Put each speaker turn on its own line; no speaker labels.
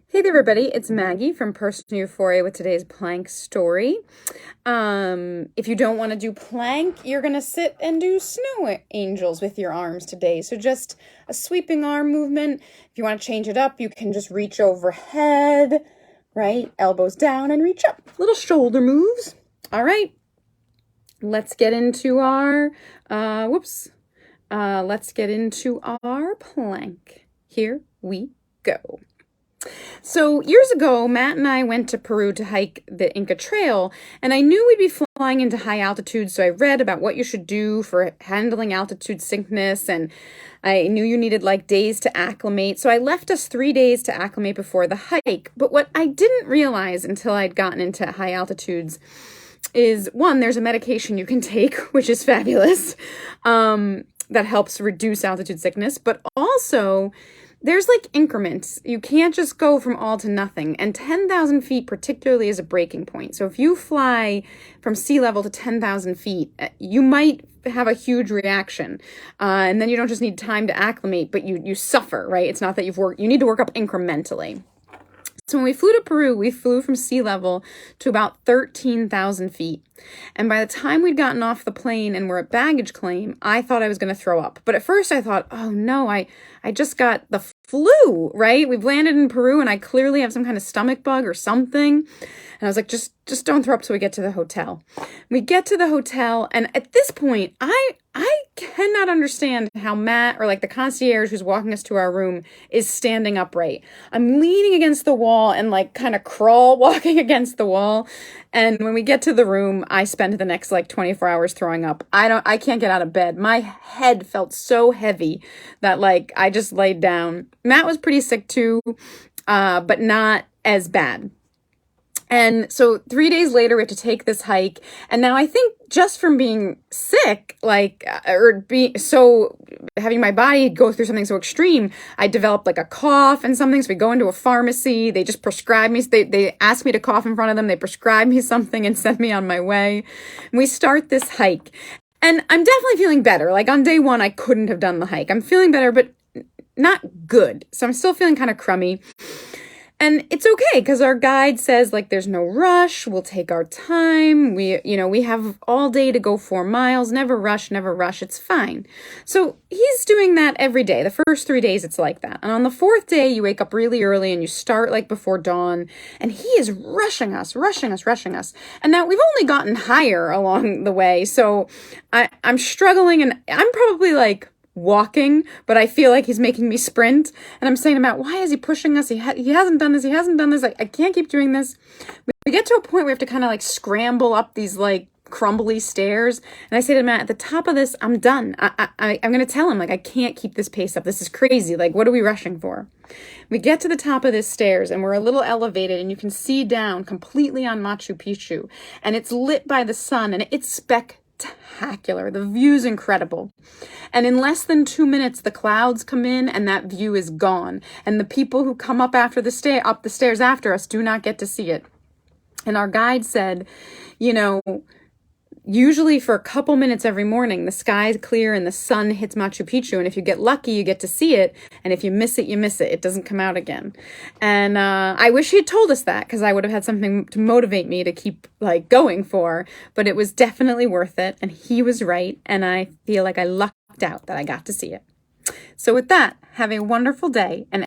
Hey there, everybody. It's Maggie from Personal Euphoria with today's plank story. If you don't want to do plank, you're going to sit and do snow angels with your arms today. So just a sweeping arm movement. If you want to change it up, you can just reach overhead, right? Elbows down and reach up. Little shoulder moves. All right. Let's get into our, let's get into our plank. Here we go. So years ago, Matt and I went to Peru to hike the Inca Trail, and I knew we'd be flying into high altitude, so I read about what you should do for handling altitude sickness, and I knew you needed like days to acclimate, so I left us 3 days to acclimate before the hike. But what I didn't realize until I'd gotten into high altitudes is, one, there's a medication you can take, which is fabulous, that helps reduce altitude sickness, but also there's like increments. You can't just go from all to nothing. And 10,000 feet particularly is a breaking point. So if you fly from sea level to 10,000 feet, you might have a huge reaction. And then you don't just need time to acclimate, but you suffer, right? It's not that you need to work up incrementally. So when we flew to Peru, we flew from sea level to about 13,000 feet. And by the time we'd gotten off the plane and were at baggage claim, I thought I was going to throw up. But at first I thought, oh no, I just got the flu, right? We've landed in Peru and I clearly have some kind of stomach bug or something. And I was like, just don't throw up till we get to the hotel. We get to the hotel, and at this point, I cannot understand how Matt, or like the concierge who's walking us to our room, is standing upright. I'm leaning against the wall and like kind of crawl walking against the wall. And when we get to the room, I spend the next like 24 hours throwing up. I can't get out of bed. My head felt so heavy that like I just laid down. Matt was pretty sick too, but not as bad. And so 3 days later, we have to take this hike. And now I think just from being sick, having my body go through something so extreme, I developed like a cough and something. So we go into a pharmacy, they just prescribe me, they ask me to cough in front of them, they prescribe me something and send me on my way. And we start this hike. And I'm definitely feeling better. Like on day one, I couldn't have done the hike. I'm feeling better, but not good. So I'm still feeling kind of crummy. And it's okay because our guide says like there's no rush, we'll take our time. We have all day to go 4 miles, never rush, it's fine. So he's doing that every day. The first 3 days it's like that. And on the 4th day you wake up really early and you start like before dawn, and he is rushing us. And now we've only gotten higher along the way. So I'm struggling, and I'm probably like walking, but I feel like he's making me sprint. And I'm saying to Matt, why is he pushing us? He hasn't done this. Like, I can't keep doing this. We get to a point where we have to kind of like scramble up these like crumbly stairs. And I say to Matt, at the top of this, I'm done. I'm going to tell him, like, I can't keep this pace up. This is crazy. Like, what are we rushing for? We get to the top of this stairs and we're a little elevated, and you can see down completely on Machu Picchu, and it's lit by the sun, and it's spectacular. The view's incredible. And in less than 2 minutes, the clouds come in and that view is gone. And the people who come up up the stairs after us do not get to see it. And our guide said, usually for a couple minutes every morning, the sky's clear and the sun hits Machu Picchu. And if you get lucky, you get to see it. And if you miss it, you miss it. It doesn't come out again. And I wish he had told us that, because I would have had something to motivate me to keep like going for. But it was definitely worth it. And he was right. And I feel like I lucked out that I got to see it. So with that, have a wonderful day. And